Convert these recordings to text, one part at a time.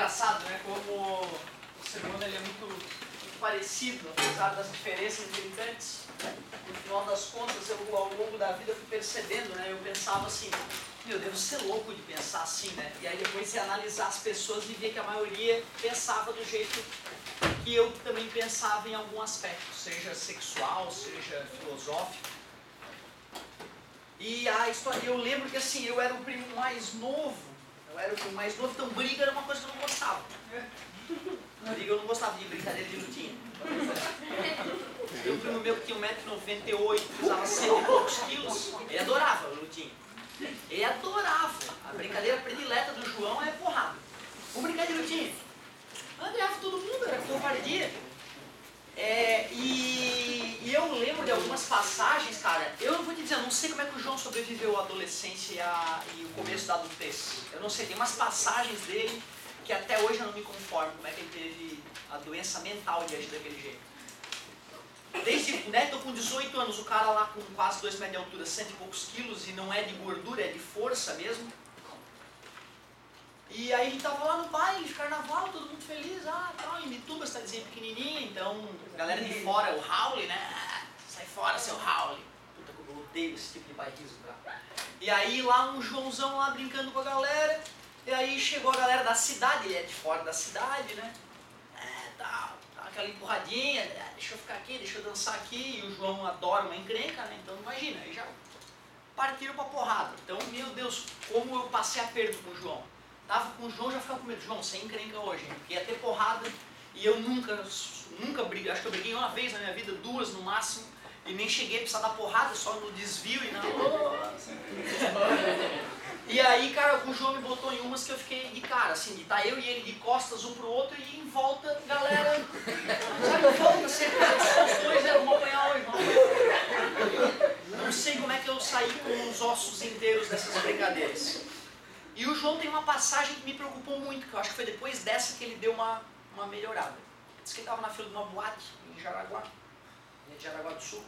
engraçado, né? Como o ser humano ele é muito parecido, apesar das diferenças gritantes. No final das contas, eu, ao longo da vida, fui percebendo, né? Eu pensava assim, meu, devo ser louco de pensar assim, né? E aí depois de analisar as pessoas e ver que a maioria pensava do jeito que eu também pensava em algum aspecto, seja sexual, seja filosófico. E a história, eu lembro que assim, eu era o primo mais novo, então briga era uma coisa que eu não gostava. Briga eu não gostava de brincadeira de lutinha. Tem um primo meu que tinha 1,98 m, pesava 100 e poucos quilos, ele adorava lutinha. Ele adorava. A brincadeira predileta do João é porrada. Vamos brincar de lutinha. Ganhava todo mundo, era covardia. E eu lembro de algumas passagens, cara. Eu não vou te dizer, eu não sei como é que o João sobreviveu à adolescência e o começo da adultez. Eu não sei, tem umas passagens dele que até hoje eu não me conformo como é que ele teve a doença mental de agir daquele jeito. Desde, né, tô com 18 anos, o cara lá com quase 2 metros de altura, 100 e poucos quilos, e não é de gordura, é de força mesmo. E aí a gente tava lá no baile de carnaval, todo mundo feliz, tal, em Mituba, cidadezinha pequenininha, então, galera de fora, o Raul, né, sai fora seu Raul. Puta, eu odeio esse tipo de bairrismo, cara. E aí lá um Joãozão lá brincando com a galera, e aí chegou a galera da cidade, ele é de fora da cidade, né, tal, aquela empurradinha, deixa eu ficar aqui, deixa eu dançar aqui, e o João adora uma encrenca, né, então imagina, aí já partiram pra porrada. Então, meu Deus, como eu passei aperto com o João. Tava com o João, já ficava com medo. João, sem encrenca hoje, hein? Porque ia ter porrada e eu nunca briguei. Acho que eu briguei uma vez na minha vida, 2 no máximo, e nem cheguei a precisar dar porrada, só no desvio e na... E aí, cara, o João me botou em umas que eu fiquei de cara, assim, de tá eu e ele de costas um pro outro e em volta, galera, sabe, em volta sempre, os dois, vamos apanhar hoje, vamos apanhar. Não sei como é que eu saí com os ossos inteiros dessas brincadeiras. E o João tem uma passagem que me preocupou muito, que eu acho que foi depois dessa que ele deu uma melhorada. Diz que ele estava na fila de uma boate em Jaraguá, de Jaraguá do Sul.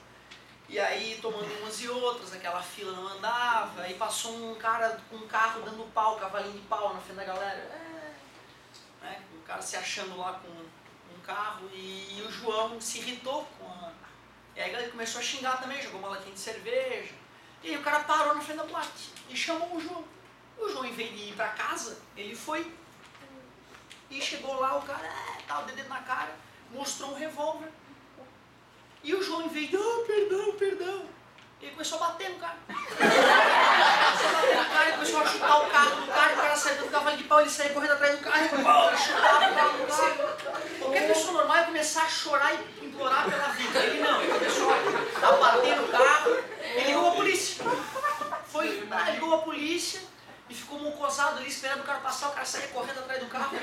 E aí tomando umas e outras, aquela fila não andava, aí passou um cara com um carro dando pau, cavalinho de pau na frente da galera. Né, o cara se achando lá com um carro e o João se irritou com a... E aí ele começou a xingar também, jogou uma latinha de cerveja. E aí o cara parou na frente da boate e chamou o João. O João, em vez de ir pra casa, ele foi e chegou lá, o cara, o dedo na cara, mostrou um revólver. E o João, em vez de, perdão, ele começou a bater no cara. Começou a bater no cara, ele começou a chutar o carro do cara, e o cara saiu do cavalo de pau, ele saiu correndo atrás do carro, e chutava o carro do cara. Qualquer pessoa normal ia começar a chorar e implorar pela vida. Ele não, ele começou a bater no carro, ele ligou a polícia. Ligou a polícia, e ficou mocosado ali esperando o cara passar, o cara saía correndo atrás do carro.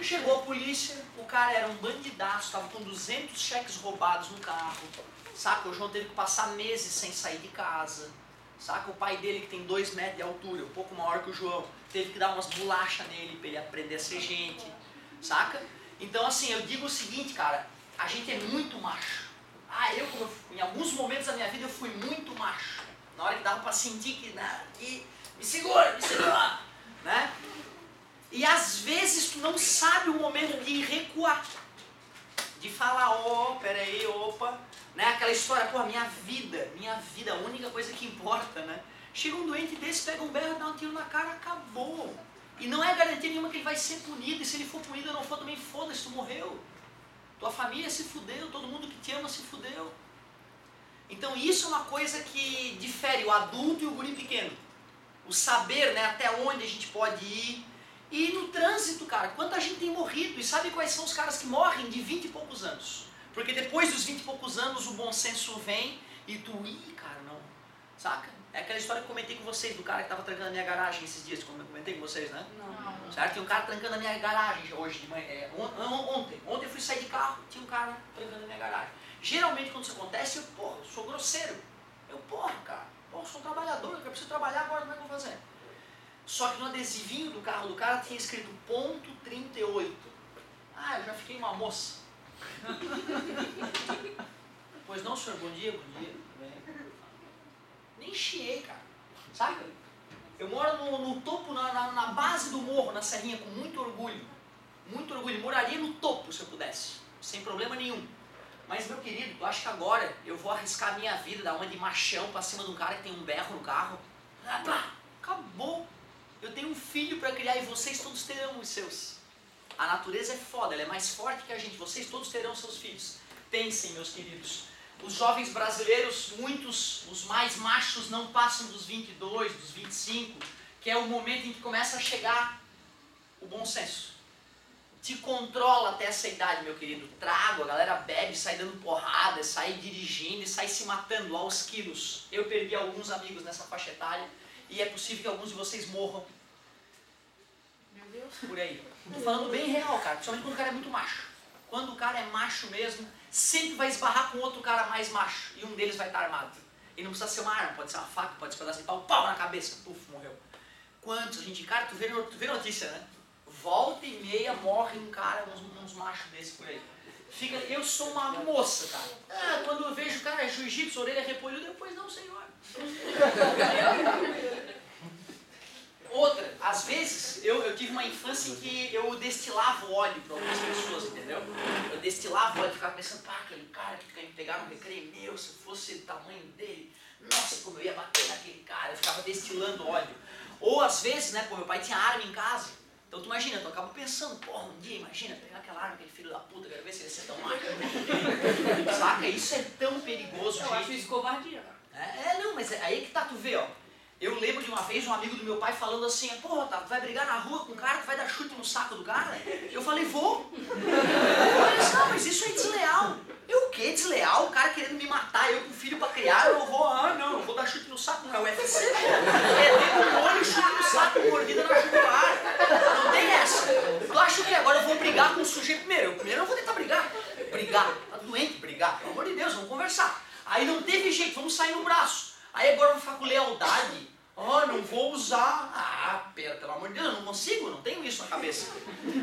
Chegou a polícia, o cara era um bandidaço, estava com 200 cheques roubados no carro, saca? O João teve que passar meses sem sair de casa, saca? O pai dele, que tem 2 metros de altura, um pouco maior que o João, teve que dar umas bolachas nele para ele aprender a ser gente, saca? Então assim, eu digo o seguinte, cara, a gente é muito macho. Em alguns momentos da minha vida eu fui muito macho, na hora que dava para sentir que me segura, né? E às vezes tu não sabe o momento de recuar, de falar, peraí, opa, né? Aquela história, minha vida, a única coisa que importa, né? Chega um doente desse, pega um berro, dá um tiro na cara, acabou. E não é garantia nenhuma que ele vai ser punido, e se ele for punido ou não for, também foda-se, tu morreu. Tua família se fudeu, todo mundo que te ama se fudeu. Então isso é uma coisa que difere o adulto e o guri pequeno. O saber, né, até onde a gente pode ir. E no trânsito, cara, quanta gente tem morrido. E sabe quais são os caras que morrem de 20 e poucos anos? Porque depois dos 20 e poucos anos o bom senso vem e tu, cara, não. Saca? É aquela história que eu comentei com vocês, do cara que estava trancando a minha garagem esses dias, como eu comentei com vocês, né? Não. Certo? Tem um cara trancando a minha garagem hoje de manhã. Ontem eu fui sair de carro, tinha um cara trancando a minha garagem. Geralmente quando isso acontece, eu sou grosseiro. Cara, sou um trabalhador, eu preciso trabalhar agora, como é que eu vou fazer? Só que no adesivinho do carro do cara tinha escrito ponto 38. Eu já fiquei uma moça. Pois não, senhor, bom dia. Nem chiei, cara. Sabe? Eu moro no topo, na base do morro, na Serrinha, com muito orgulho. Muito orgulho. Moraria no topo se eu pudesse, sem problema nenhum. Mas, meu querido, tu acha que agora eu vou arriscar a minha vida, dar uma de machão pra cima de um cara que tem um berro no carro? Ah, pá, acabou. Eu tenho um filho para criar e vocês todos terão os seus. A natureza é foda, ela é mais forte que a gente. Vocês todos terão seus filhos. Pensem, meus queridos. Os jovens brasileiros, muitos, os mais machos, não passam dos 22, dos 25, que é o momento em que começa a chegar o bom senso. Te controla até essa idade, meu querido. Trago, a galera bebe, sai dando porrada, sai dirigindo e sai se matando aos quilos. Eu perdi alguns amigos nessa faixa etária e é possível que alguns de vocês morram. Meu Deus. Por aí. Tô falando bem real, cara. Principalmente quando o cara é muito macho. Quando o cara é macho mesmo, sempre vai esbarrar com outro cara mais macho. E um deles vai estar armado. E não precisa ser uma arma, pode ser uma faca, pode ser um pedaço de pau na cabeça. Puf, morreu. Quantos, gente? Cara, tu vê notícia, né? Volta e meia morre um cara, uns machos desses por aí. Fica, eu sou uma moça, cara. Ah, quando eu vejo o cara, é jiu-jitsu, orelha repolho, depois não, senhor. Outra, às vezes, eu tive uma infância em que eu destilava o óleo para algumas pessoas, entendeu? Eu destilava o óleo e ficava pensando, pá, aquele cara que quer me pegar no recreio, meu, se fosse o tamanho dele, nossa, como eu ia bater naquele cara, eu ficava destilando óleo. Ou às vezes, né, pô, meu pai tinha arma em casa, então tu imagina, tu acaba pensando, porra, um dia, imagina, pegar aquela arma, aquele filho da puta, quero ver se ele ia ser tão macho. Saca? Isso é tão perigoso, Eu acho isso covardia, cara. Não, mas aí que tá, tu vê, ó. Eu lembro de uma vez um amigo do meu pai falando assim, porra, tá, tu vai brigar na rua com o cara, tu vai dar chute no saco do cara? Eu falei, vou. Ele disse, não, mas isso é desleal. Eu o quê? Desleal? O cara querendo me matar, eu com filho pra criar, eu não vou dar chute no saco, não é UFC, pô. É dedo no olho, chute no saco, mordida na jugular. Não tem essa. Tu acha que agora eu vou brigar com o sujeito primeiro? Eu não vou tentar brigar. Brigar, tá doente brigar, pelo amor de Deus, vamos conversar. Aí não teve jeito, vamos sair no braço. Aí agora eu vou ficar com lealdade. Não vou usar. Pelo amor de Deus, eu não consigo, não tenho isso na cabeça.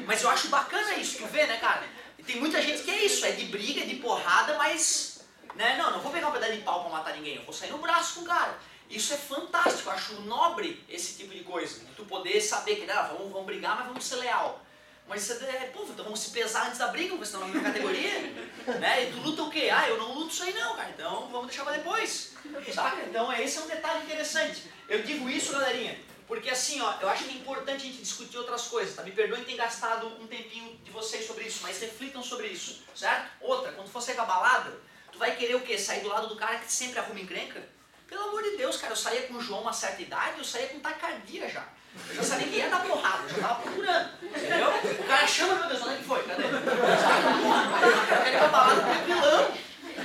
Mas eu acho bacana isso, tu vê, né, cara? E tem muita gente que é isso, é de briga, de porrada, mas... né, não vou pegar um pedaço de pau pra matar ninguém, eu vou sair no braço com o cara. Isso é fantástico, eu acho nobre esse tipo de coisa. Tu poder saber que, vamos brigar, mas vamos ser leal. Mas, então vamos se pesar antes da briga, porque senão na minha categoria, né? E tu luta o quê? Eu não luto isso aí não, cara, então vamos deixar pra depois, sabe? Então esse é um detalhe interessante. Eu digo isso, galerinha, porque assim, ó, eu acho que é importante a gente discutir outras coisas, tá? Me perdoem ter gastado um tempinho de vocês sobre isso, mas reflitam sobre isso, certo? Outra, quando for sair da balada, tu vai querer o quê? Sair do lado do cara que sempre arruma encrenca? Pelo amor de Deus, cara, eu saía com o João uma certa idade, eu saía com taquicardia já. Eu já sabia que ia dar porrada, eu já tava procurando, entendeu? O cara chama, meu Deus, onde é que foi? Cadê? Sabe? Eu quero ir pra balada tranquilão,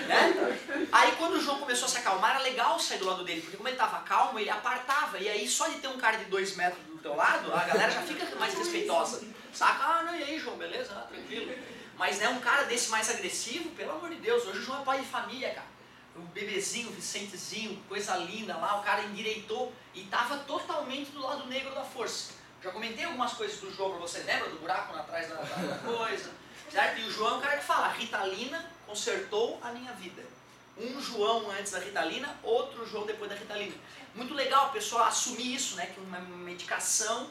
né? Aí quando o João começou a se acalmar, era legal sair do lado dele, porque como ele tava calmo, ele apartava, e aí só de ter um cara de 2 metros do teu lado, a galera já fica mais respeitosa, saca? Não, e aí, João, beleza? Tranquilo. Mas, né, um cara desse mais agressivo, pelo amor de Deus, hoje o João é pai de família, cara. O bebezinho, o Vicentezinho, coisa linda lá, o cara endireitou e estava totalmente do lado negro da força. Já comentei algumas coisas do João pra vocês, lembra do buraco atrás da coisa? Certo? E o João é um cara que fala, a Ritalina consertou a minha vida. Um João antes da Ritalina, outro João depois da Ritalina. Muito legal a pessoa assumir isso, né? Que uma medicação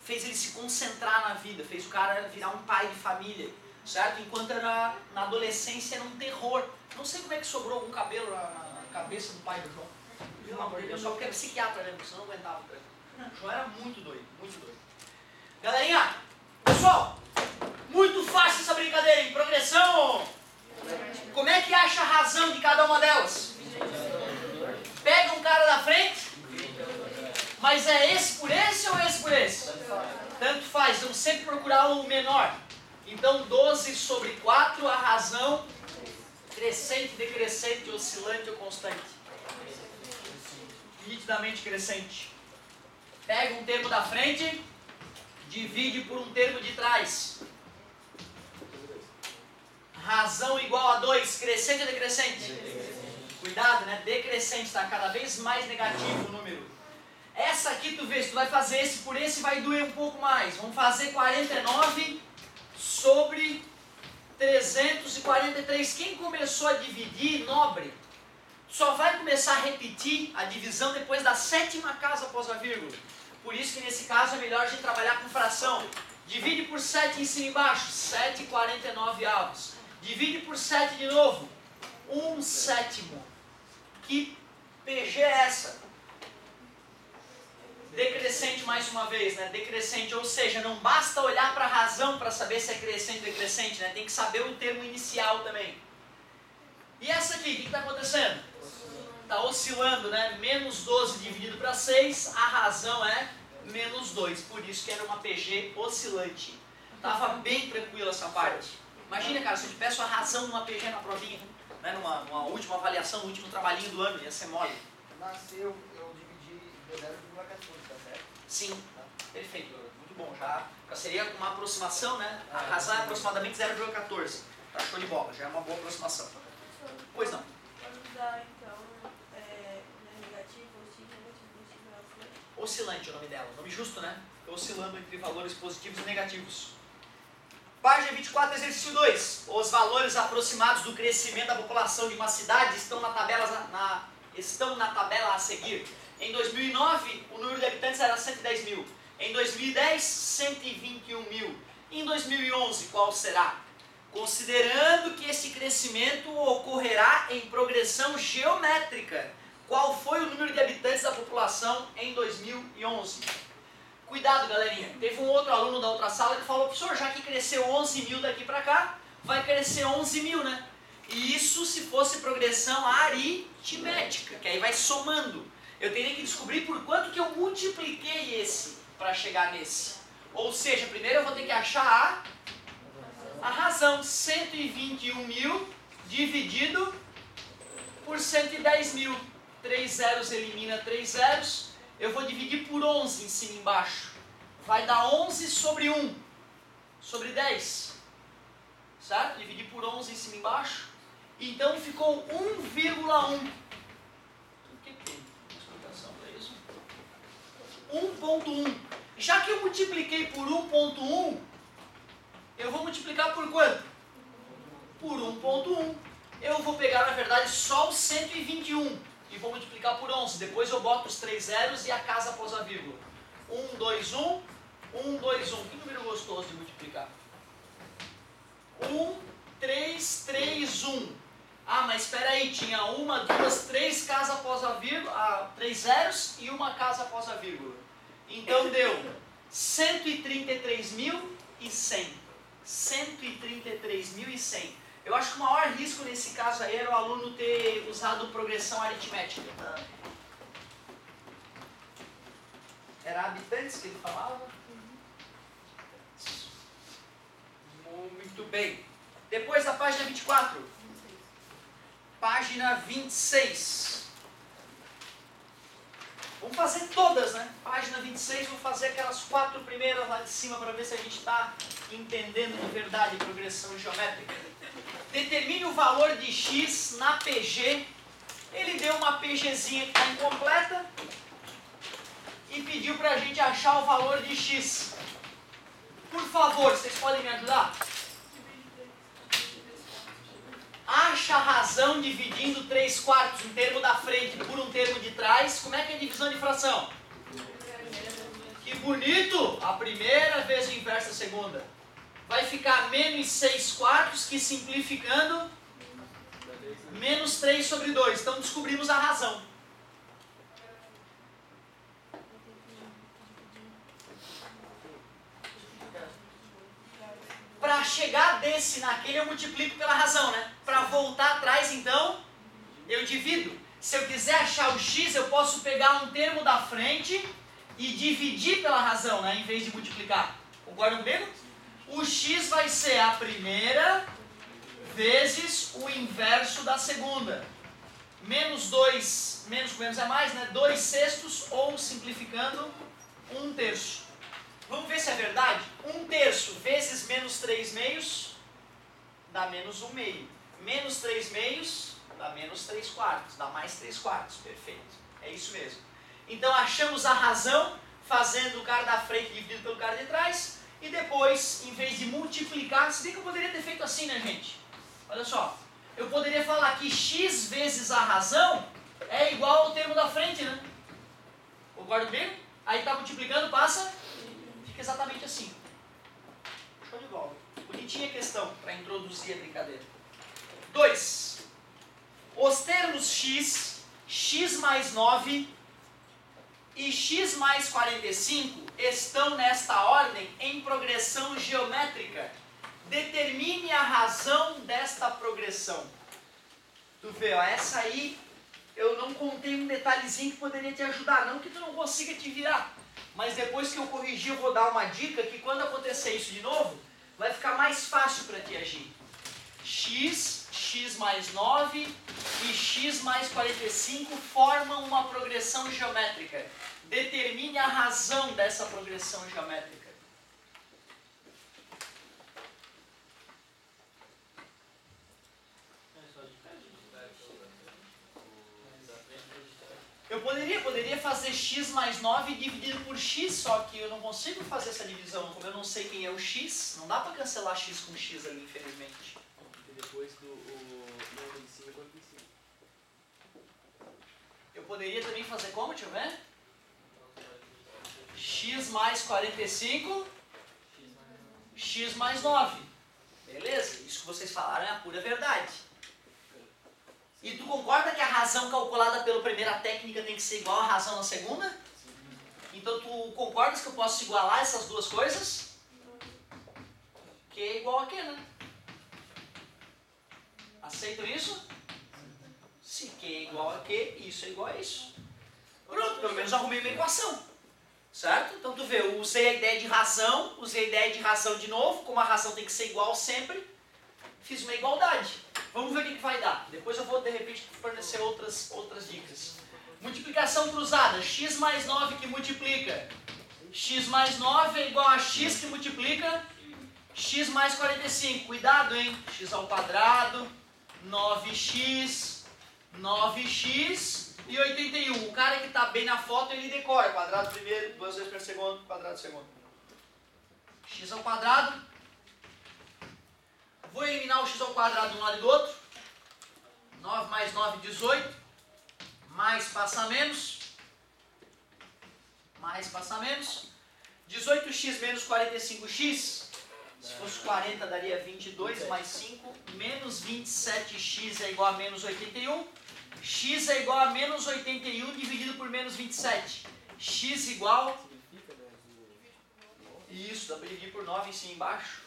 fez ele se concentrar na vida, fez o cara virar um pai de família. Certo? Enquanto era na adolescência era um terror. Não sei como é que sobrou algum cabelo na cabeça do pai do João. Pelo amor de Deus, só porque é psiquiatra, né? Porque senão não aguentava. O João era muito doido, muito doido. Galerinha, pessoal, muito fácil essa brincadeira, em progressão. Como é que acha a razão de cada uma delas? Pega um cara da frente, mas é esse por esse ou esse por esse? Tanto faz, vamos sempre procurar o menor. Então 12 sobre 4, a razão crescente, decrescente, oscilante ou constante? Nitidamente crescente. Pega um termo da frente, divide por um termo de trás. Razão igual a 2, crescente ou decrescente? Cuidado, né? Decrescente, está cada vez mais negativo o número. Essa aqui tu vê, se tu vai fazer esse por esse, vai doer um pouco mais. Vamos fazer 49 sobre 343. Quem começou a dividir, nobre, só vai começar a repetir a divisão depois da 7ª casa após a vírgula. Por isso que nesse caso é melhor a gente trabalhar com fração. Divide por 7 em cima e embaixo, 7,49. Divide por 7 de novo, 1/7. Que PG é essa? Decrescente mais uma vez, né? Decrescente, ou seja, não basta olhar para a razão para saber se é crescente ou decrescente, né? Tem que saber o termo inicial também. E essa aqui, o que está acontecendo? Está oscilando, né? Menos 12 dividido para 6, a razão é menos 2, por isso que era uma PG oscilante. Tava bem tranquila essa parte. Imagina, cara, se eu te peço a razão de uma PG na provinha, né? numa última avaliação, no último trabalhinho do ano, ia ser mole. Nasceu, eu dividi de 0,14, tá certo? Sim, perfeito, muito bom. Já seria uma aproximação, né? A razão é aproximadamente 0,14. Tá show de bola, já é uma boa aproximação. Pois não. Vamos dar então negativo, negativo, Oscilante é o nome dela, nome justo, né? Oscilando entre valores positivos e negativos. Página 24, exercício 2. Os valores aproximados do crescimento da população de uma cidade estão na tabela a seguir. Em 2009, o número de habitantes era 110 mil. Em 2010, 121 mil. Em 2011, qual será? Considerando que esse crescimento ocorrerá em progressão geométrica, qual foi o número de habitantes da população em 2011? Cuidado, galerinha. Teve um outro aluno da outra sala que falou, professor, já que cresceu 11 mil daqui para cá, vai crescer 11 mil, né? E isso se fosse progressão aritmética, que aí vai somando. Eu teria que descobrir por quanto que eu multipliquei esse para chegar nesse. Ou seja, primeiro eu vou ter que achar a razão. 121 mil dividido por 110 mil. 3 zeros elimina 3 zeros. Eu vou dividir por 11 em cima e embaixo. Vai dar 11 sobre 1. Sobre 10. Certo? Dividir por 11 em cima e embaixo. Então ficou 1,1. O que tem explicação para isso? 1,1. Já que eu multipliquei por 1,1, eu vou multiplicar por quanto? Por 1,1. Eu vou pegar, na verdade, só o 121 e vou multiplicar por 11. Depois eu boto os 3 zeros e a casa após a vírgula. 1, 2, 1. 1, 2, 1. Que número gostoso de multiplicar? 1, 3, 3, 1. Ah, mas espera aí, tinha 1, 2, 3 casas após a vírgula, 3 zeros e uma casa após a vírgula. Então deu 133.100. 133.100. Eu acho que o maior risco nesse caso aí era o aluno ter usado progressão aritmética. Era habitantes que ele falava? Muito bem. Depois da página 24. Página 26. Vamos fazer todas, né? Página 26, vou fazer aquelas 4 primeiras lá de cima para ver se a gente está entendendo de verdade progressão geométrica. Determine o valor de x na PG. Ele deu uma PGzinha que está incompleta e pediu para a gente achar o valor de x. Por favor, vocês podem me ajudar? Acha a razão dividindo 3/4, um termo da frente por um termo de trás. Como é que é a divisão de fração? Que bonito! A primeira vezes o inverso da segunda. Vai ficar menos 6/4, que simplificando, menos 3 sobre 2. Então descobrimos a razão. Para chegar desse naquele eu multiplico pela razão, né? Para voltar atrás então, eu divido. Se eu quiser achar o x, eu posso pegar um termo da frente e dividir pela razão, né? Em vez de multiplicar. Concordam comigo? O x vai ser a primeira vezes o inverso da segunda. Menos 2, menos com menos é mais, né? 2/6 ou, simplificando, 1/3. Vamos ver se é verdade? 1/3 vezes menos 3/2 dá menos 1/2. Menos 3/2 dá menos 3/4. Dá mais 3/4. Perfeito. É isso mesmo. Então achamos a razão fazendo o cara da frente dividido pelo cara de trás. E depois, em vez de multiplicar, se bem que eu poderia ter feito assim, né, gente? Olha só. Eu poderia falar que x vezes a razão é igual ao termo da frente, né? Concorda comigo? Aí está multiplicando, passa, fica exatamente assim. Show de bola. Bonitinha a questão para introduzir a brincadeira. 2. Os termos x, x mais 9 e x mais 45 estão nesta ordem em progressão geométrica. Determine a razão desta progressão. Tu vê, ó, essa aí eu não contei um detalhezinho que poderia te ajudar. Não que tu não consiga te virar, mas depois que eu corrigir eu vou dar uma dica que quando acontecer isso de novo, vai ficar mais fácil para ti agir. X, x mais 9 e x mais 45 formam uma progressão geométrica. Determine a razão dessa progressão geométrica. Eu poderia fazer x mais 9 dividido por x, só que eu não consigo fazer essa divisão. Como eu não sei quem é o x, não dá para cancelar x com x ali, infelizmente. Porque depois do número de cima é 45. Eu poderia também fazer como? Deixa eu ver. X mais 45, x mais 9. Beleza? Isso que vocês falaram é a pura verdade. E tu concorda que a razão calculada pela primeira técnica tem que ser igual à razão na segunda? Então tu concordas que eu posso igualar essas duas coisas? Que é igual a quê, né? Aceitam isso? Se Q é igual a Q, isso é igual a isso. Pronto, pelo menos arrumei uma equação. Certo? Então tu vê, eu usei a ideia de razão, usei a ideia de razão de novo, como a razão tem que ser igual sempre, fiz uma igualdade. Vamos ver o que vai dar. Depois eu vou, de repente, fornecer outras dicas. Multiplicação cruzada. X mais 9 que multiplica. X mais 9 é igual a x que multiplica x mais 45. Cuidado, hein? X ao quadrado, 9x, 9x e 81. O cara que está bem na foto, ele decora. Quadrado primeiro, 2 vezes por segundo, quadrado segundo. X ao quadrado. Vou eliminar o x ao quadrado de um lado e do outro. 9 mais 9, 18. Mais passa menos. Mais passa menos. 18x menos 45x. Se fosse 40 daria 22 mais 5. Menos 27x é igual a menos 81. X é igual a menos 81 dividido por menos 27. X igual... Isso, dá para dividir por 9 em cima e embaixo.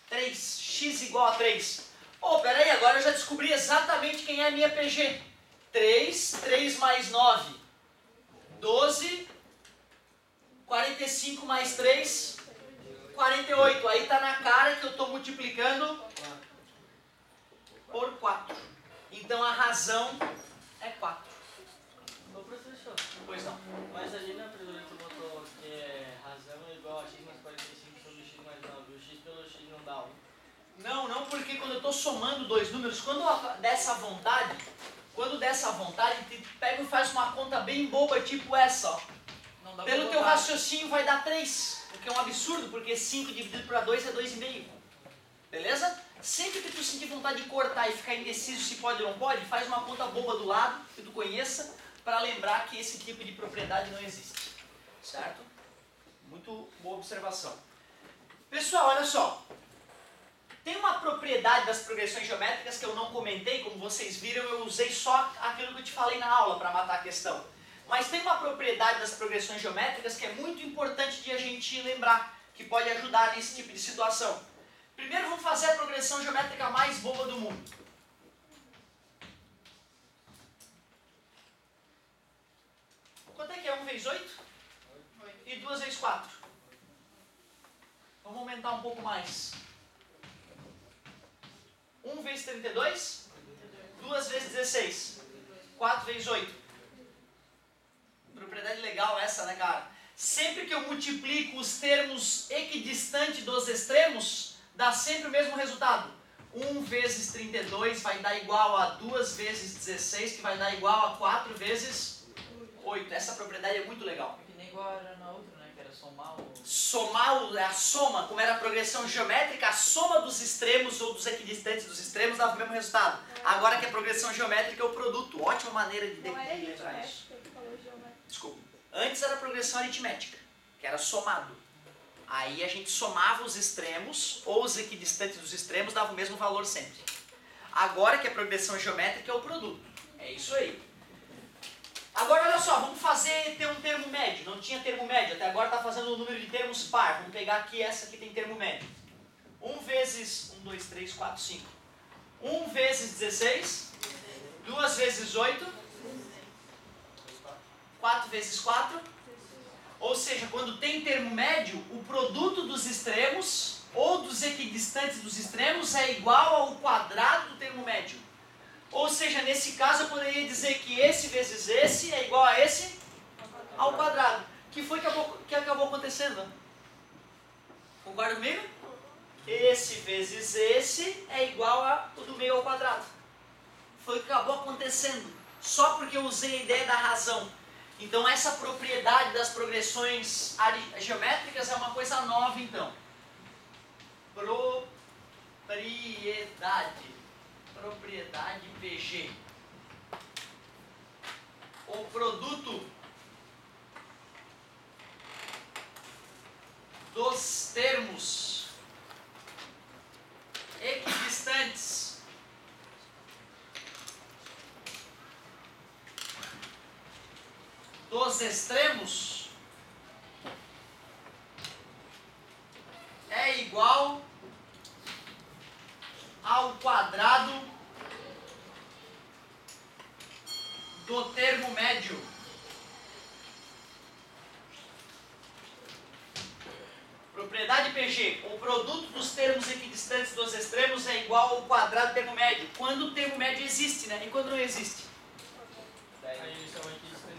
3, x igual a 3. Oh, peraí, agora eu já descobri exatamente quem é a minha PG. 3 mais 9, 12, 45 mais 3, 48. Aí tá na cara que eu estou multiplicando por 4. Então a razão é 4. Ô professor, Pois não. mas ali na pergunta tu botou que é razão é igual a x mais 45 sobre x mais 9. O x pelo x não dá 1. Não, porque quando eu estou somando dois números, quando dessa vontade, tu pega e faz uma conta bem boba, tipo essa, ó. Pelo teu raciocínio vai dar 3, o que é um absurdo, porque 5 dividido por 2 é 2,5. Beleza? Sempre que tu sentir vontade de cortar e ficar indeciso se pode ou não pode, faz uma conta boba do lado, que tu conheça, para lembrar que esse tipo de propriedade não existe. Certo? Muito boa observação. Pessoal, olha só. Tem uma propriedade das progressões geométricas que eu não comentei, como vocês viram, eu usei só aquilo que eu te falei na aula para matar a questão. Mas tem uma propriedade das progressões geométricas que é muito importante de a gente lembrar, que pode ajudar nesse tipo de situação. Primeiro vamos fazer a progressão geométrica mais boba do mundo. Quanto é que é 1 vezes 8? 8. E 2 vezes 4? Vamos aumentar um pouco mais. 1 vezes 32? 2 vezes 16? 4 vezes 8? Propriedade legal essa, né, cara? Sempre que eu multiplico os termos equidistantes dos extremos, dá sempre o mesmo resultado. 1 vezes 32 vai dar igual a 2 vezes 16, que vai dar igual a 4 vezes 8. Essa propriedade é muito legal. Que nem igual era na outra, né? Que era somar o... Somar a soma, como era a progressão geométrica, a soma dos extremos ou dos equidistantes dos extremos dava o mesmo resultado. Agora que a progressão geométrica é o produto. Ótima maneira de Não é lembrar isso. geométrica, tu falou geométrica. Desculpa. Antes era progressão aritmética, que era somado. Aí a gente somava os extremos, ou os equidistantes dos extremos, dava o mesmo valor sempre. Agora que é progressão geométrica é o produto. É isso aí. Agora olha só, vamos ter um termo médio. Não tinha termo médio, até agora está fazendo o número de termos par. Vamos pegar aqui, essa aqui tem termo médio. 1 vezes 1, 2, 3, 4, 5. 1 vezes 16. 2 vezes 8. 4 vezes 4. Ou seja, quando tem termo médio, o produto dos extremos ou dos equidistantes dos extremos é igual ao quadrado do termo médio. Ou seja, nesse caso eu poderia dizer que esse vezes esse é igual a esse ao quadrado. Que foi que acabou acontecendo? Concorda comigo? Esse vezes esse é igual a o do meio ao quadrado. Foi o que acabou acontecendo. Só porque eu usei a ideia da razão. Então essa propriedade das progressões geométricas é uma coisa nova então. Propriedade PG. O produto dos termos equidistantes dos extremos é igual ao quadrado do termo médio. Propriedade PG, o produto dos termos equidistantes dos extremos é igual ao quadrado do termo médio. Quando o termo médio existe, né? E quando não existe?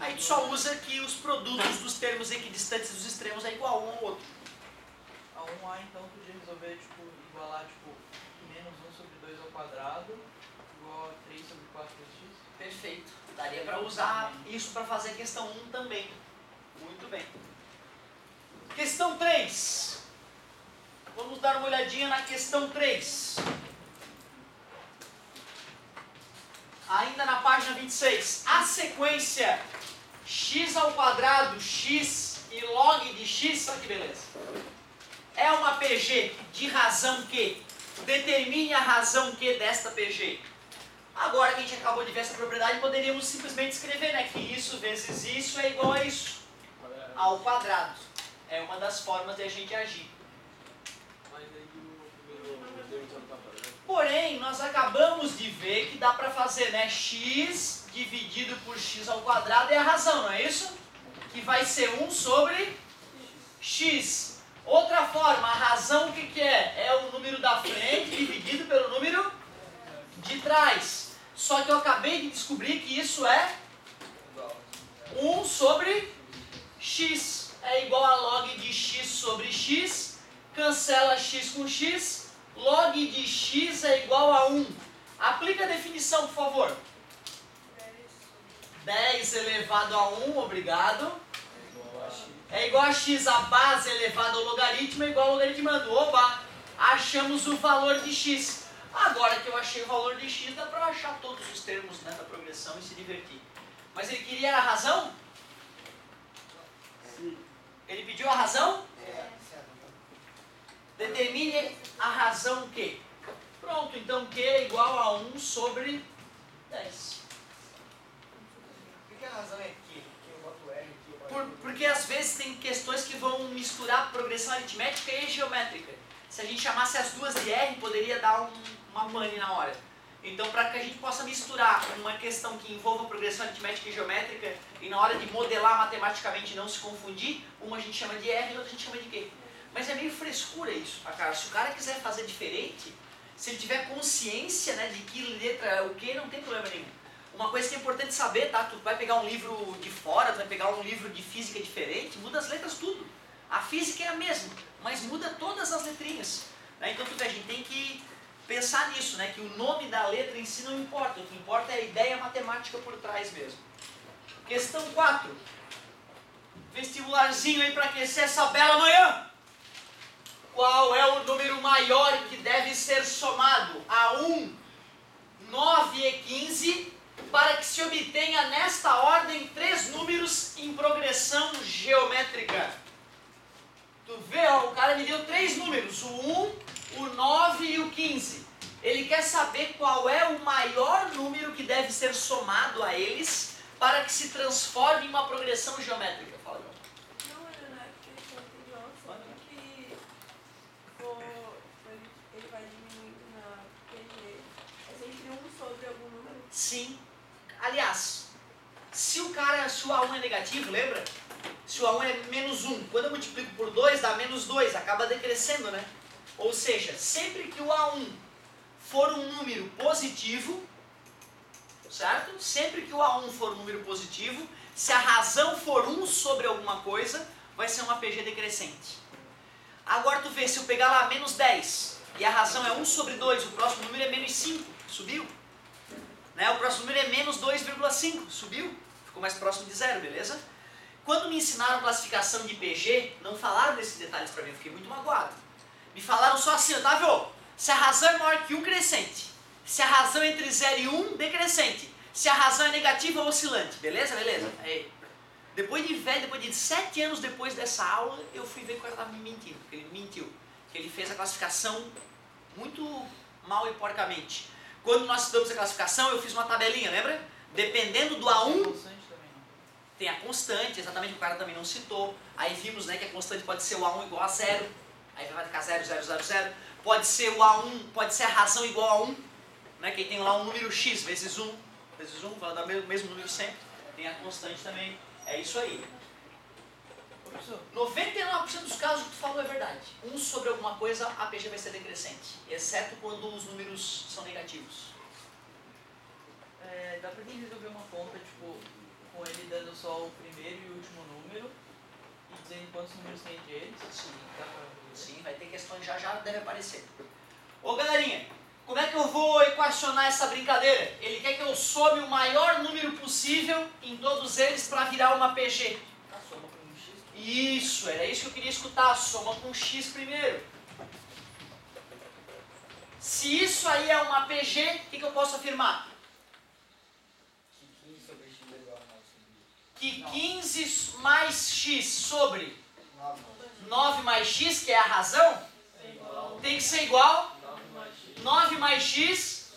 Aí tu só usa que os produtos dos termos equidistantes dos extremos é igual um ao outro. A 1A então podia resolver, tipo, igualar, tipo, menos 1 sobre 2 ao quadrado, igual a 3 sobre 4 vezes x. Perfeito. Daria para usar isso para fazer a questão 1 também. Muito bem. Questão 3. Vamos dar uma olhadinha na questão 3. Ainda na página 26. A sequência x ao quadrado, x e log de x, olha que beleza. É uma PG de razão que? Determine a razão que desta PG. Agora que a gente acabou de ver essa propriedade, poderíamos simplesmente escrever, né, que isso vezes isso é igual a isso, ao quadrado. É uma das formas de a gente agir. Porém, nós acabamos de ver que dá para fazer, né, x dividido por x ao quadrado é a razão, não é isso? Que vai ser 1 sobre x. Outra forma, a razão o que é? É o número da frente dividido pelo número de trás. Só que eu acabei de descobrir que isso é 1 sobre x. É igual a log de x sobre x. Cancela x com x. Log de x é igual a 1. Aplica a definição, por favor. 10 elevado a 1, obrigado. É igual a x, a base elevada ao logaritmo é igual ao logaritmando. Oba! Achamos o valor de x. Agora que eu achei o valor de x, dá para achar todos os termos, né, da progressão e se divertir. Mas ele queria a razão? Sim. Ele pediu a razão? Determine a razão Q. Pronto, então Q é igual a 1 sobre 10. Por que a razão é Q? Eu boto R aqui, eu boto Porque às vezes tem questões que vão misturar progressão aritmética e geométrica. Se a gente chamasse as duas de R, poderia dar uma pane na hora. Então, para que a gente possa misturar uma questão que envolva progressão aritmética e geométrica, e na hora de modelar matematicamente não se confundir, uma a gente chama de R e outra a gente chama de Q. Mas é meio frescura isso, cara. Se o cara quiser fazer diferente, se ele tiver consciência, né, de que letra é o que, não tem problema nenhum. Uma coisa que é importante saber, tá? Tu vai pegar um livro de fora, tu vai pegar um livro de física diferente, muda as letras tudo. A física é a mesma, mas muda todas as letrinhas. Né? Então a gente tem que pensar nisso, né? Que o nome da letra em si não importa. O que importa é a ideia matemática por trás mesmo. Questão 4. Vestibularzinho aí para aquecer essa bela manhã. Qual é o número maior que deve ser somado? A 1, 9 e 15 para que se obtenha nesta ordem 3 números em progressão geométrica. Tu vê, ó, o cara me deu 3 números, o 1, o 9 e o 15. Ele quer saber qual é o maior número que deve ser somado a eles para que se transforme em uma progressão geométrica. Fala, meu. Não era na questão anterior, falando que ele vai diminuindo na PG. É sempre 1 sobre algum número? Sim. Aliás, se o A1 é negativo, lembra? Se o A1 é menos 1, quando eu multiplico por 2 dá menos 2, acaba decrescendo, né? Ou seja, sempre que o A1 for um número positivo, certo? Sempre que o A1 for um número positivo, se a razão for 1 sobre alguma coisa, vai ser uma PG decrescente. Agora tu vê, se eu pegar lá menos 10 e a razão é 1 sobre 2, o próximo número é menos 5, subiu. Né? O próximo número é menos 2,5, subiu. Ficou mais próximo de zero, beleza? Quando me ensinaram classificação de PG, não falaram desses detalhes para mim, eu fiquei muito magoado. Me falaram só assim, Otávio, se a razão é maior que 1, crescente. Se a razão é entre 0 e 1, decrescente. Se a razão é negativa, oscilante. Beleza? Beleza. Aí, depois de 7 anos depois dessa aula, eu fui ver que o cara estava me mentindo. Porque ele mentiu. Que ele fez a classificação muito mal e porcamente. Quando nós estudamos a classificação, eu fiz uma tabelinha, lembra? Dependendo do A1, tem a constante, exatamente, o cara também não citou. Aí vimos, né, que a constante pode ser o A1 igual a 0. Aí vai ficar 0, 0, 0, 0. Pode ser o A1, pode ser a razão igual a 1. Né, que tem lá um número x vezes 1. Vezes 1, vai dar o mesmo número sempre. Tem a constante também. É isso aí. 99% dos casos que tu falou é verdade. 1 sobre alguma coisa, a PG vai ser decrescente. Exceto quando os números são negativos. Dá pra quem resolver uma conta, tipo, com ele dando só o primeiro e o último número e dizendo quantos números tem entre eles? Sim, dá pra... Sim, vai ter questões já deve aparecer. Ô galerinha, como é que eu vou equacionar essa brincadeira? Ele quer que eu some o maior número possível em todos eles para virar uma PG. Ah, soma com um x? Isso, era isso que eu queria escutar. Soma com x primeiro. Se isso aí é uma PG, o que eu posso afirmar? Que 15 sobre x é igual a 9 sobre Que 15 mais x sobre 9. 9 mais x, que é a razão, tem que ser igual 9 mais x.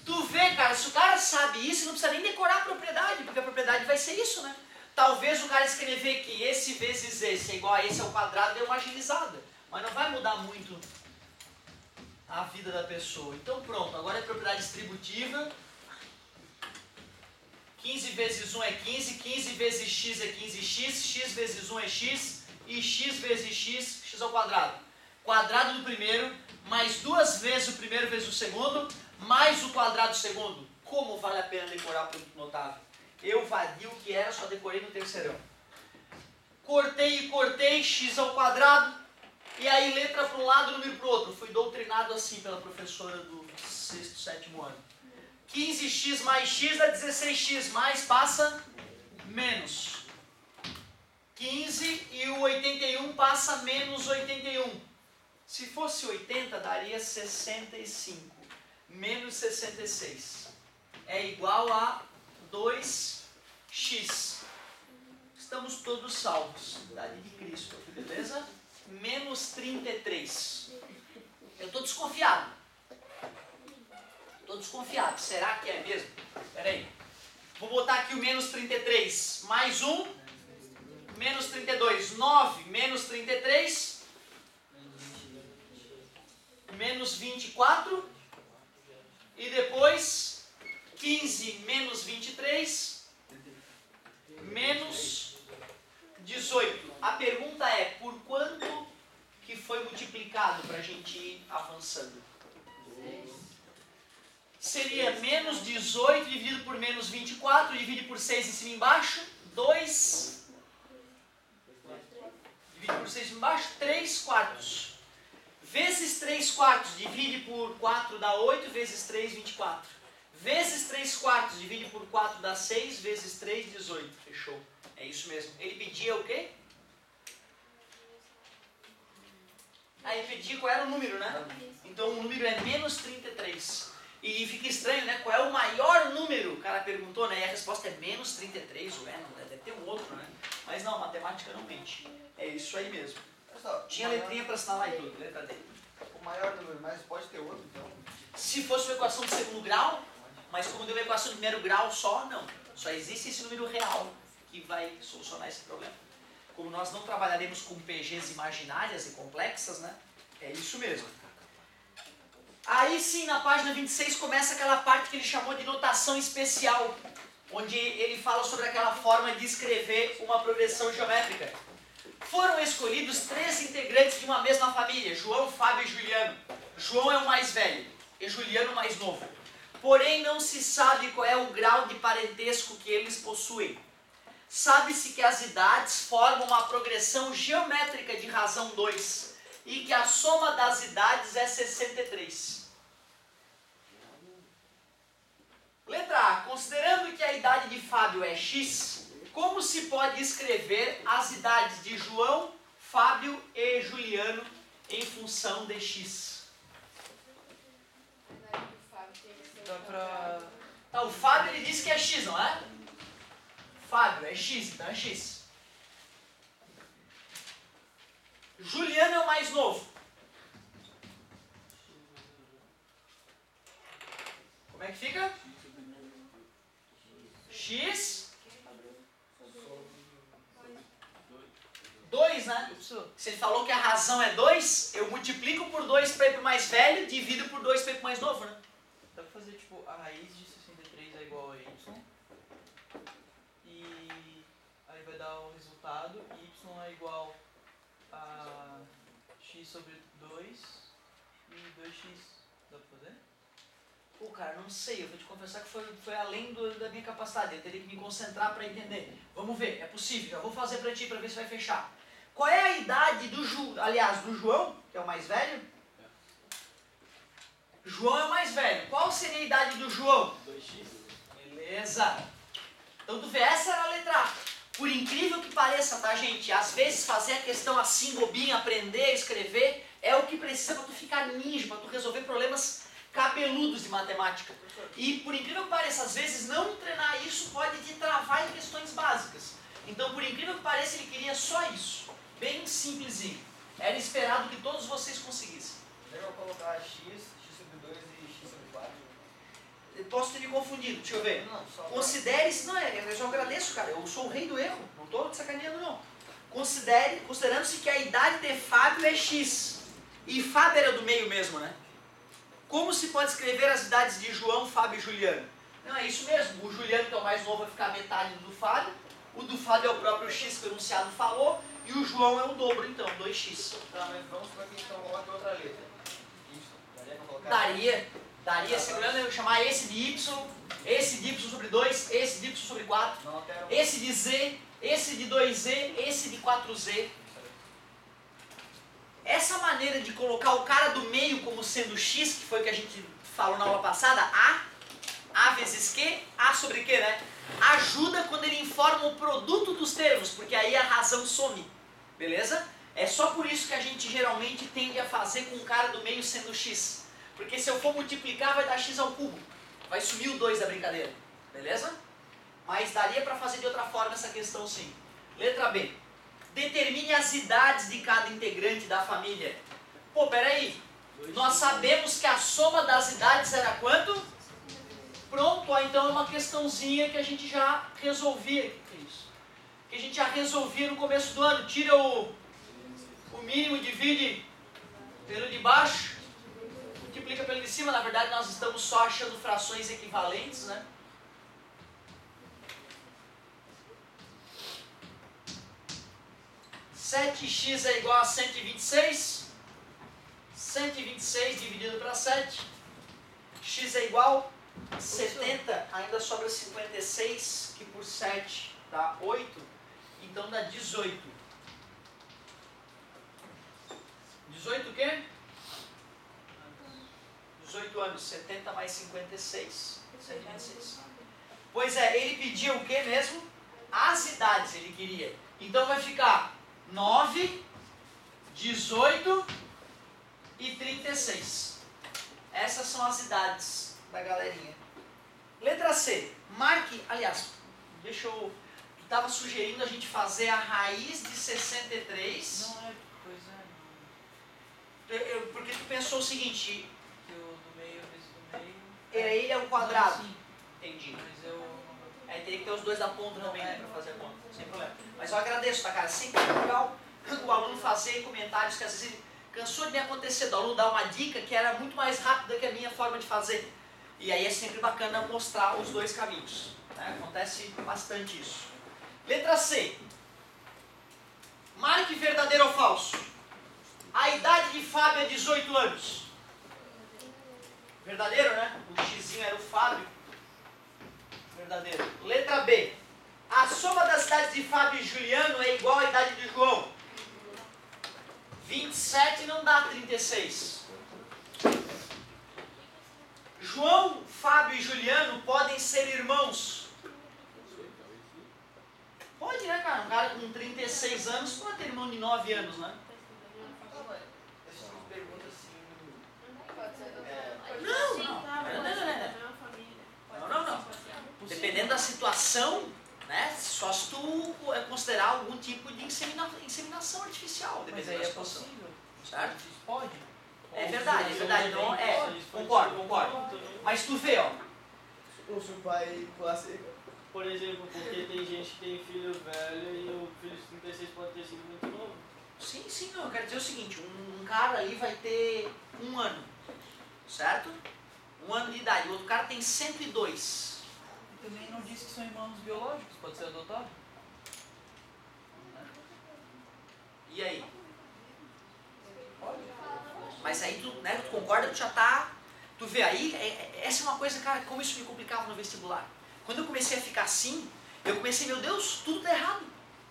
Tu vê, cara, se o cara sabe isso, não precisa nem decorar a propriedade, porque a propriedade vai ser isso, né? Talvez o cara escrever que esse vezes esse é igual a esse ao quadrado dê uma agilizada, mas não vai mudar muito a vida da pessoa. Então pronto, agora é propriedade distributiva. 15 vezes 1 é 15, 15 vezes x é 15x, x vezes 1 é x, e x vezes x, x ao quadrado. Quadrado do primeiro, mais 2 vezes o primeiro vezes o segundo, mais o quadrado do segundo. Como vale a pena decorar produto notável? Eu vadi o que era, só decorei no terceirão. Cortei e cortei, x ao quadrado, e aí letra para um lado, número para o outro. Fui doutrinado assim pela professora do 6º, 7º ano. 15x mais x dá 16x, mais passa menos. 15 e o 81 passa menos 81. Se fosse 80, daria 65. Menos 66. É igual a 2x. Estamos todos salvos. Cidade de Cristo, beleza? Menos 33. Eu estou desconfiado. Estou desconfiado. Será que é mesmo? Espera aí. Vou botar aqui o menos 33. Mais 1. Menos 32. 9 menos 33. Menos 24. E depois 15 menos 23. Menos 18. A pergunta é, por quanto que foi multiplicado para a gente ir avançando? Seria menos 18 dividido por menos 24, divide por 6 em cima e embaixo, 2, divide por 6 em cima e embaixo, 3 quartos. Vezes 3 quartos, divide por 4 dá 8, vezes 3, 24. Vezes 3 quartos, divide por 4 dá 6, vezes 3, 18. Fechou. É isso mesmo. Ele pedia o quê? Ele pedia qual era o número, né? Então o número é menos 33. E fica estranho, né? Qual é o maior número? O cara perguntou, né? E a resposta é menos 33, ou não, deve ter um outro, né? Mas não, matemática não mente. É isso aí mesmo. Pessoal, Tinha letrinha para assinalar e tudo, letra D. o maior número, mas pode ter outro, então. Se fosse uma equação de segundo grau, mas como deu uma equação de primeiro grau só, não. Só existe esse número real que vai solucionar esse problema. Como nós não trabalharemos com PGs imaginárias e complexas, né? É isso mesmo. Aí sim, na página 26 começa aquela parte que ele chamou de notação especial, onde ele fala sobre aquela forma de escrever uma progressão geométrica. Foram escolhidos 3 integrantes de uma mesma família, João, Fábio e Juliano. João é o mais velho e Juliano o mais novo. Porém, não se sabe qual é o grau de parentesco que eles possuem. Sabe-se que as idades formam uma progressão geométrica de razão 2 e que a soma das idades é 63. Letra A. Considerando que a idade de Fábio é x, como se pode escrever as idades de João, Fábio e Juliano em função de x? Dá pra... Tá, o Fábio ele disse que é x, não é? Fábio é x, então é x. Juliano é o mais novo. Como é que fica? X 2, né? Se ele falou que a razão é 2, eu multiplico por 2 para ir para o mais velho, divido por 2 para ir para o mais novo, né? Dá pra fazer tipo, a raiz de 63 é igual a y. E aí vai dar o resultado, y é igual a x sobre 2 e 2x. Dá pra fazer? Pô, cara, não sei, eu vou te confessar que foi além da minha capacidade, eu teria que me concentrar para entender. Vamos ver, é possível, já vou fazer para ti para ver se vai fechar. Qual é a idade do João, que é o mais velho? João é o mais velho. Qual seria a idade do João? 2x. Beleza. Então tu vê, essa era a letra A. Por incrível que pareça, tá, gente? Às vezes fazer a questão assim, bobinha, aprender a escrever, é o que precisa para tu ficar ninja, para tu resolver problemas cabeludos de matemática. E por incrível que pareça, às vezes não treinar isso pode te travar em questões básicas. Então, por incrível que pareça, ele queria só isso. Bem simplesinho. Era esperado que todos vocês conseguissem. Eu vou colocar x sobre 2 e x sobre 4. Eu posso ter me confundido, deixa eu ver. Não, só Considere-se, não é, eu já agradeço, cara, eu sou o rei do erro, não estou te sacaneando não. Considerando-se que a idade de Fábio é x, e Fábio era do meio mesmo, né? Como se pode escrever as idades de João, Fábio e Juliano? Não, é isso mesmo, o Juliano, que é o mais novo, vai ficar metade do Fábio, o do Fábio é o próprio x que o enunciado falou, e o João é o dobro, então, 2x. Tá, mas vamos para que então coloque outra letra. Isso. Daria pra colocar? Daria, segurando eu chamar esse de y sobre 2, esse de y sobre 4, Não altera o... esse de z, esse de 2z, esse de 4z. Essa maneira de colocar o cara do meio como sendo x, que foi o que a gente falou na aula passada, a vezes q, a sobre q, né? Ajuda quando ele informa o produto dos termos, porque aí a razão some, beleza? É só por isso que a gente geralmente tende a fazer com o cara do meio sendo x. Porque se eu for multiplicar vai dar x ao cubo. Vai sumir o 2 da brincadeira, beleza? Mas daria para fazer de outra forma essa questão sim. Letra B. Determine as idades de cada integrante da família. Pô, peraí. Nós sabemos que a soma das idades era quanto? Pronto, ó, então é uma questãozinha que a gente já resolvia. O que é isso? Que a gente já resolvia no começo do ano. Tira o mínimo, divide pelo de baixo, multiplica pelo de cima. Na verdade, nós estamos só achando frações equivalentes, né? (7x) é igual a 126. 126 dividido para 7. X é igual a 70. Ainda sobra 56, que por 7 dá 8. Então dá 18. 18 o quê? 18 anos. 70 mais 56. 126. Pois é, ele pediu o quê mesmo? As idades ele queria. Então vai ficar 9, 18 e 36. Essas são as idades da galerinha. Letra C. Marque, aliás, deixa eu... Tu estava sugerindo a gente fazer a raiz de 63. Não é, pois é. Porque tu pensou o seguinte... Que o do meio vezes do meio... Ele é o quadrado. Não, sim, Entendi. mas eu... Aí teria que ter os dois da ponta Não, também, é. né, pra fazer a conta, sem problema. Mas eu agradeço, tá, cara? Sempre é legal o aluno fazer comentários que às vezes ele cansou de me acontecer, do aluno dar uma dica que era muito mais rápida que a minha forma de fazer. E aí é sempre bacana mostrar os dois caminhos, né? Acontece bastante isso. Letra C. Marque verdadeiro ou falso. A idade de Fábio é 18 anos. Verdadeiro, né? O xizinho era o Fábio. Verdadeiro. Letra B. A soma das idades de Fábio e Juliano é igual à idade de João. 27 não dá 36. João, Fábio e Juliano podem ser irmãos. Pode, né, cara? Um cara com 36 anos pode ter irmão de 9 anos, né? Essas são perguntas assim. Pode ser Não, Sim, não. tá, Não, pode ser não, não. da mesma família. Pode Não, ser não, não. assim, pode ser. Dependendo da situação, né? Só se tu considerar algum tipo de inseminação artificial, Mas dependendo aí da é situação. possível. Certo? Isso pode. É verdade, é verdade. Então, concordo. Mas tu vê, ó. Ou se o pai classe. Por exemplo, porque tem gente que tem filho velho e o filho de 36 pode ter sido muito novo. Sim, sim, não. Eu quero dizer o seguinte, um cara ali vai ter 1 ano, certo? 1 ano de idade. O outro cara tem 102. Também não diz que são irmãos biológicos, pode ser adotado. E aí? Mas aí tu, né, tu concorda, tu já tá... Tu vê aí, essa é uma coisa, cara, como isso me complicava no vestibular. Quando eu comecei a ficar assim, eu comecei, meu Deus, tudo tá errado.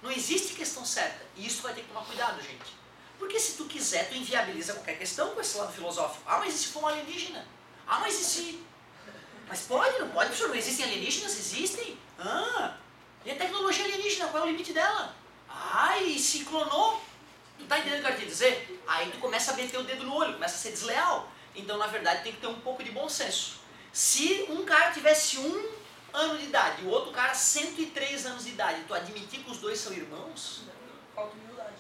Não existe questão certa. E isso tu vai ter que tomar cuidado, gente. Porque se tu quiser, tu inviabiliza qualquer questão com esse lado filosófico. Ah, mas e se for um alienígena? Ah, mas e se... Mas pode, não pode, professor? Não existem alienígenas? Existem. Ah, e a tecnologia alienígena, qual é o limite dela? Ah, e se clonou? Tu tá entendendo o que eu quero te dizer? Aí tu começa a meter o dedo no olho, começa a ser desleal. Então, na verdade, tem que ter um pouco de bom senso. Se um cara tivesse 1 ano de idade e o outro cara 103 anos de idade, tu admitir que os dois são irmãos? Falta humildade.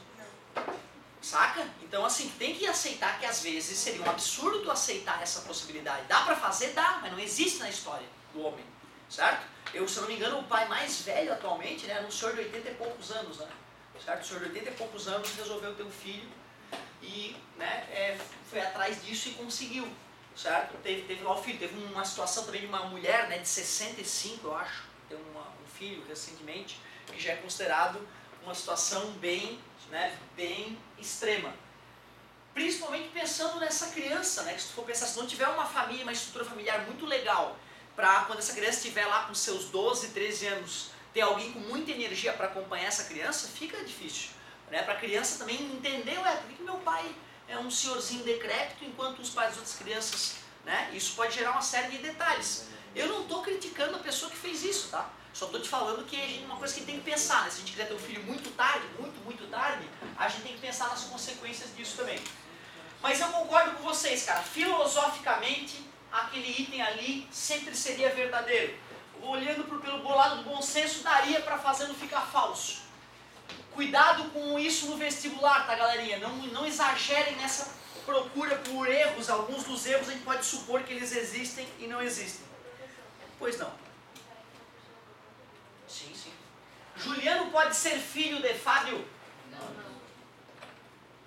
Saca? Então, assim, tem que aceitar que às vezes seria um absurdo tu aceitar essa possibilidade. Dá pra fazer? Dá, mas não existe na história do homem, certo? Eu, se eu não me engano, o pai mais velho atualmente, né, era um senhor de 80 e poucos anos, né? Certo? O senhor de 80 e poucos anos resolveu ter um filho e, né, foi atrás disso e conseguiu, certo? Teve lá o filho, teve uma situação também de uma mulher, né, de 65, eu acho, tem um filho recentemente, que já é considerado uma situação bem, né, bem extrema. Principalmente pensando nessa criança, né, que se tu for pensar, se não tiver uma família, uma estrutura familiar muito legal, para quando essa criança estiver lá com seus 12, 13 anos, ter alguém com muita energia para acompanhar essa criança, fica difícil. Né? Para a criança também entender, por que meu pai é um senhorzinho decrépito enquanto os pais das outras crianças, né? Isso pode gerar uma série de detalhes. Eu não estou criticando a pessoa que fez isso, tá? Só estou te falando que é uma coisa que tem que pensar, né? Se a gente quiser ter um filho muito tarde, muito tarde, a gente tem que pensar nas consequências disso também. Mas eu concordo com vocês, cara. Filosoficamente, aquele item ali sempre seria verdadeiro. Olhando pelo lado do bom senso, daria para fazer não ficar falso. Cuidado com isso no vestibular, tá, galerinha? Não exagerem nessa procura por erros. Alguns dos erros a gente pode supor que eles existem e não existem. Pois não. Sim, sim. Juliano pode ser filho de Fábio? Não.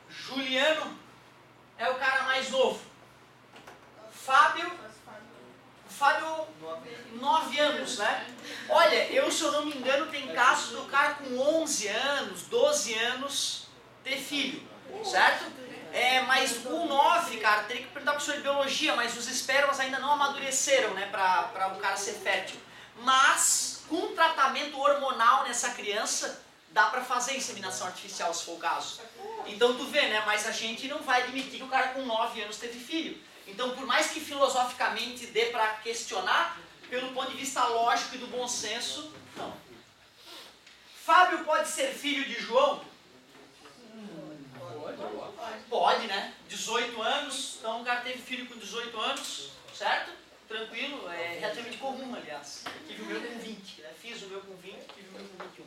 Juliano é o cara mais novo. Fábio, 9 anos, né? Olha, eu, se eu não me engano, tem casos do cara com 11 anos, 12 anos ter filho, certo? Mas com 9, cara, teria que perguntar para o professor de biologia, mas os espermas ainda não amadureceram, né, para o cara ser fértil. Mas, com tratamento hormonal nessa criança, dá para fazer inseminação artificial, se for o caso. Então tu vê, né, mas a gente não vai admitir que o cara com 9 anos teve filho. Então, por mais que filosoficamente dê para questionar, pelo ponto de vista lógico e do bom senso, não. Fábio pode ser filho de João? Pode, né? 18 anos, então o cara teve filho com 18 anos, certo? tranquilo, é relativamente comum, aliás. Tive o meu com 20, né? Fiz o meu com 20, tive o meu com 21.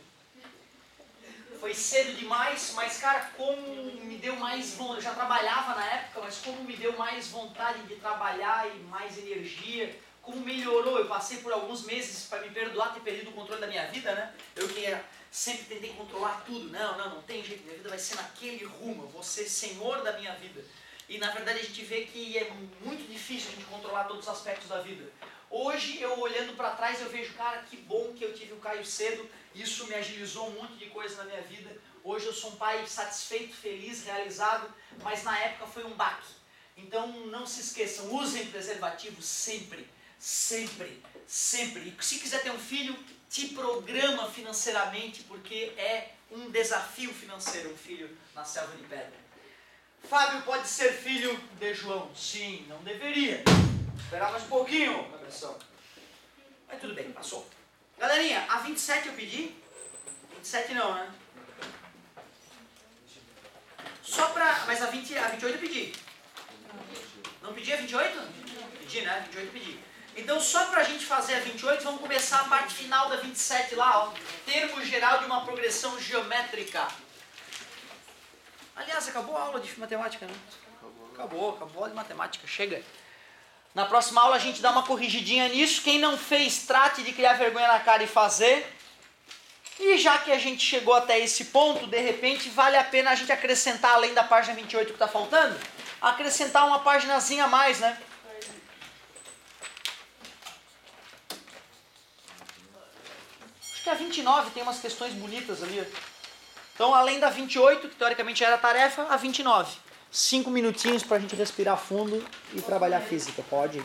Foi cedo demais, mas cara, como me deu mais vontade, eu já trabalhava na época, mas como me deu mais vontade de trabalhar e mais energia, como melhorou, eu passei por alguns meses para me perdoar ter perdido o controle da minha vida, né? Eu que sempre tentei controlar tudo, não tem jeito, minha vida vai ser naquele rumo, eu vou ser senhor da minha vida. E na verdade a gente vê que é muito difícil a gente controlar todos os aspectos da vida. Hoje, eu olhando para trás, eu vejo, cara, que bom que eu tive o Caio cedo, isso me agilizou um monte de coisa na minha vida. Hoje eu sou um pai satisfeito, feliz, realizado, mas na época foi um baque. Então não se esqueçam, usem preservativo sempre, sempre, sempre. E se quiser ter um filho, te programa financeiramente, porque é um desafio financeiro um filho na selva de pedra. Fábio pode ser filho de João? Sim, não deveria. Esperar mais um pouquinho, cabeção. Mas tudo bem, passou. Galerinha, a 27 eu pedi? 27 não, né? Só pra... Mas a 28 eu pedi. Não pedi a 28? Pedi, né? 28 eu pedi. Então, só pra gente fazer a 28, vamos começar a parte final da 27 lá, ó. Termo geral de uma progressão geométrica. Aliás, acabou a aula de matemática, né? Acabou a aula de matemática, chega. Na próxima aula a gente dá uma corrigidinha nisso. Quem não fez, trate de criar vergonha na cara e fazer. E já que a gente chegou até esse ponto, de repente vale a pena a gente acrescentar, além da página 28 que está faltando, acrescentar uma paginazinha a mais, né? Acho que a 29 tem umas questões bonitas ali. Então, além da 28, que teoricamente era a tarefa, a 29. 5 minutinhos para a gente respirar fundo e trabalhar física, pode?